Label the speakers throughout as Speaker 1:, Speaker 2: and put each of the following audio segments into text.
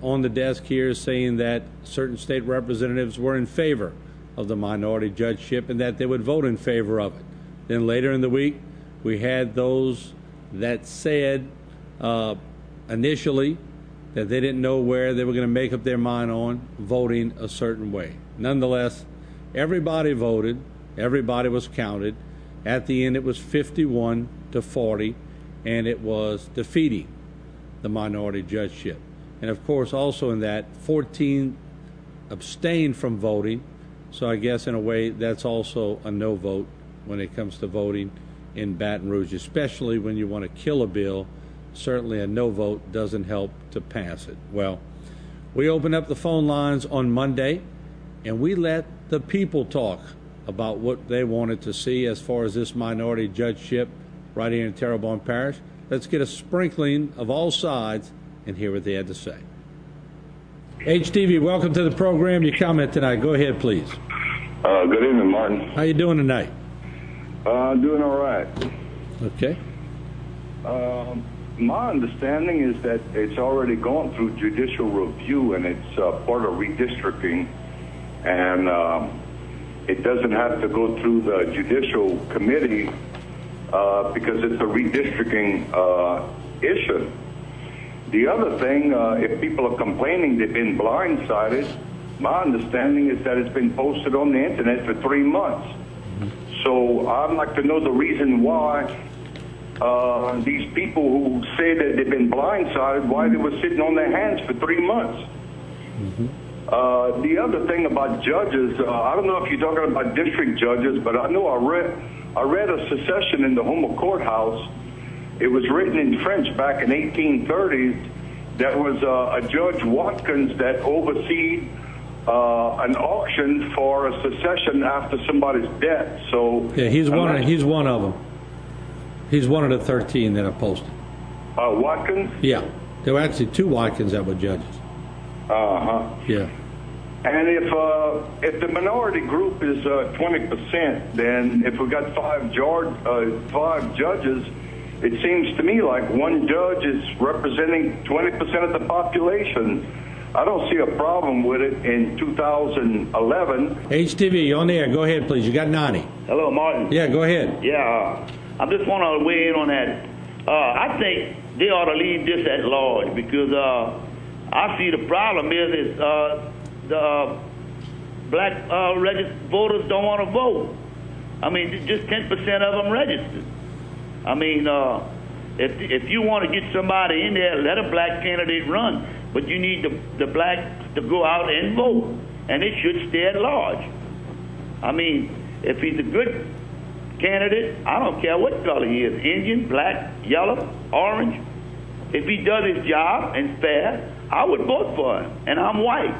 Speaker 1: on the desk here saying that certain state representatives were in favor of the minority judgeship and that they would vote in favor of it. Then later in the week, we had those that said initially that they didn't know where they were going to make up their mind on voting a certain way. Nonetheless, everybody voted, everybody was counted. At the end, it was 51-40, and it was defeating the minority judgeship. And of course, also in that, 14 abstained from voting. So I guess in a way, that's also a no vote when it comes to voting in Baton Rouge, especially when you want to kill a bill. Certainly a no vote doesn't help to pass it. Well, we opened up the phone lines on Monday, and we let the people talk about what they wanted to see as far as this minority judgeship right here in Terrebonne Parish. Let's get a sprinkling of all sides and hear what they had to say. HTV, welcome to the program. Your comment tonight. Go ahead, please.
Speaker 2: Good evening, Martin.
Speaker 1: How you doing tonight?
Speaker 2: Doing all right.
Speaker 1: Okay.
Speaker 2: My understanding is that it's already gone through judicial review, and it's part of redistricting, and it doesn't have to go through the judicial committee because it's a redistricting issue. The other thing, if people are complaining they've been blindsided, my understanding is that it's been posted on the internet for 3 months. So I'd like to know the reason why these people who say that they've been blindsided, why they were sitting on their hands for 3 months. The other thing about judges, I don't know if you're talking about district judges, but I know I read a secession in the Houma Courthouse. It was written in French back in 1830s. There was a Judge Watkins that overseed an auction for a secession after somebody's death. So
Speaker 1: yeah, he's one of them. He's one of the 13 that are posted.
Speaker 2: Watkins?
Speaker 1: Yeah, there were actually 2 Watkins that were judges. Yeah.
Speaker 2: And if the minority group is 20%, then if we got 5 judges, it seems to me like one judge is representing 20% of the population. I don't see a problem with it in 2011.
Speaker 1: HTV, you're on the air. Go ahead, please. You got 90.
Speaker 3: Hello, Martin.
Speaker 1: Yeah, go ahead.
Speaker 3: Yeah, I just want to weigh in on that. I think they ought to leave this at large because I see the problem is the black registered voters don't want to vote. I mean, just 10% of them registered. I mean, if you want to get somebody in there, let a black candidate run, but you need the blacks to go out and vote, and it should stay at large. I mean, if he's a good candidate, I don't care what color he is, Indian, black, yellow, orange. If he does his job and fair, I would vote for him, and I'm white.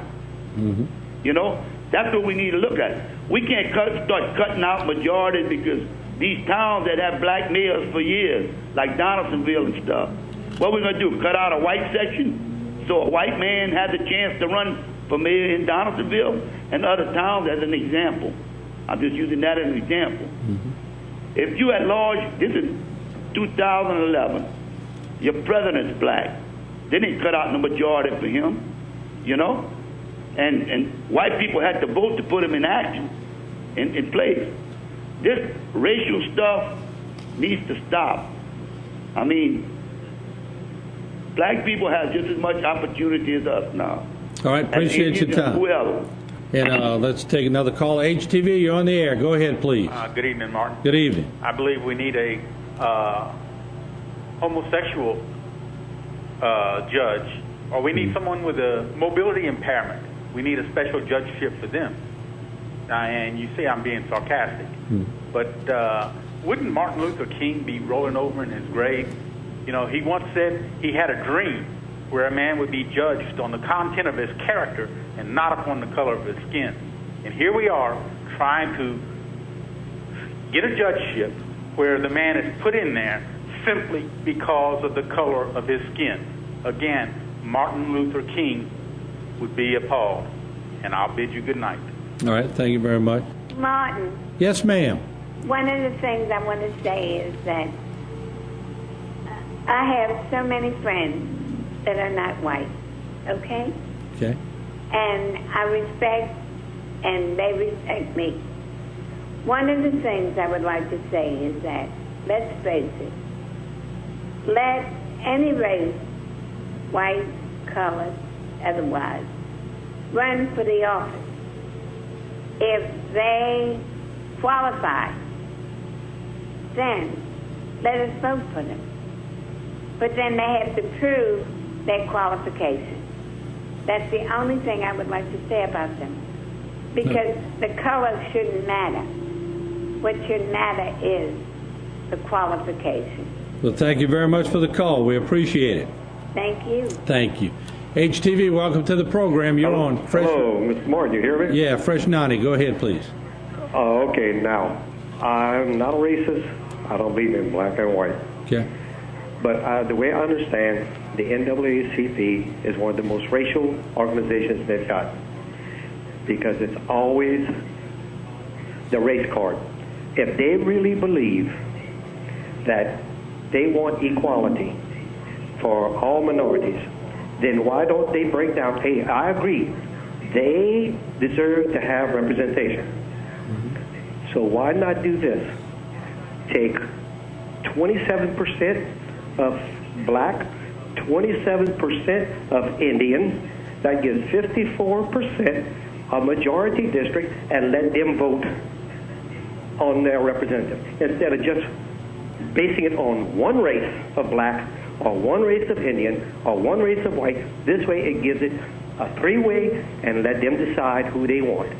Speaker 3: You know, that's what we need to look at. We can't start cutting out majorities because these towns that have black mayors for years, like Donaldsonville and stuff, what we're going to do, cut out a white section so a white man has a chance to run for mayor in Donaldsonville and other towns as an example. I'm just using that as an example. If you at large, this is 2011, your president's black. They didn't cut out the majority for him, you know? And white people had to vote to put him in action, in place. This racial stuff needs to stop. I mean, black people have just as much opportunity as us now.
Speaker 1: All right, appreciate your time.
Speaker 3: Whoever.
Speaker 1: And let's take another call. HTV, you're on the air. Go ahead, please.
Speaker 4: Good evening, Martin.
Speaker 1: Good evening.
Speaker 4: I believe we need a homosexual judge, or we need someone with a mobility impairment. We need a special judgeship for them. And you say I'm being sarcastic, but wouldn't Martin Luther King be rolling over in his grave? You know, he once said he had a dream where a man would be judged on the content of his character and not upon the color of his skin. And here we are trying to get a judgeship where the man is put in there simply because of the color of his skin. Again, Martin Luther King would be appalled. And I'll bid you good night.
Speaker 1: All right, thank you very much.
Speaker 5: Martin.
Speaker 1: Yes, ma'am.
Speaker 5: One of the things I want to say is that I have so many friends that are not white. okay?
Speaker 1: Okay.
Speaker 5: And I respect, and they respect me. One of the things I would like to say is that, let's face it, let any race, white, colored, otherwise, run for the office. If they qualify, then let us vote for them. But then they have to prove their qualifications. That's the only thing I would like to say about them. Because the color shouldn't matter. What should matter is the qualification.
Speaker 1: Well, thank you very much for the call. We appreciate it.
Speaker 5: Thank you.
Speaker 1: Thank you. HTV, welcome to the program. You're on Fresh.
Speaker 6: Hello, Mr. Martin, you hear me?
Speaker 1: Yeah, Fresh 90. Go ahead, please.
Speaker 6: Oh, okay. Now, I'm not a racist. I don't believe in black and white.
Speaker 1: Okay.
Speaker 6: But the way I understand, the NAACP is one of the most racial organizations they've got, because it's always the race card. If they really believe that they want equality for all minorities, then why don't they break down? Hey, I agree, they deserve to have representation. So why not do this? Take 27% of black, 27% of Indian, that gives 54% a majority district, and let them vote on their representative, instead of just basing it on one race of black or one race of Indian or one race of white. This way it gives it a three-way and let them decide who they want.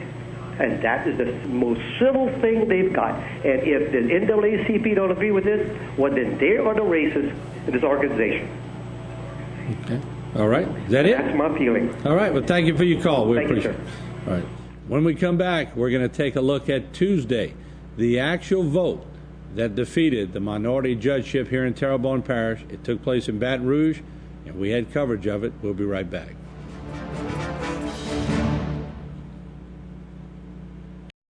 Speaker 6: And that is the most civil thing they've got. And if the NAACP don't agree with this, well, then they are the racists in this organization.
Speaker 1: Okay. All right. Is that it?
Speaker 6: That's my feeling.
Speaker 1: All right. Well, thank you for your call. We
Speaker 6: Thank you,
Speaker 1: appreciate
Speaker 6: sir.
Speaker 1: it. All right. When we come back, we're going to take a look at Tuesday, the actual vote that defeated the minority judgeship here in Terrebonne Parish. It took place in Baton Rouge, and we had coverage of it. We'll be right back.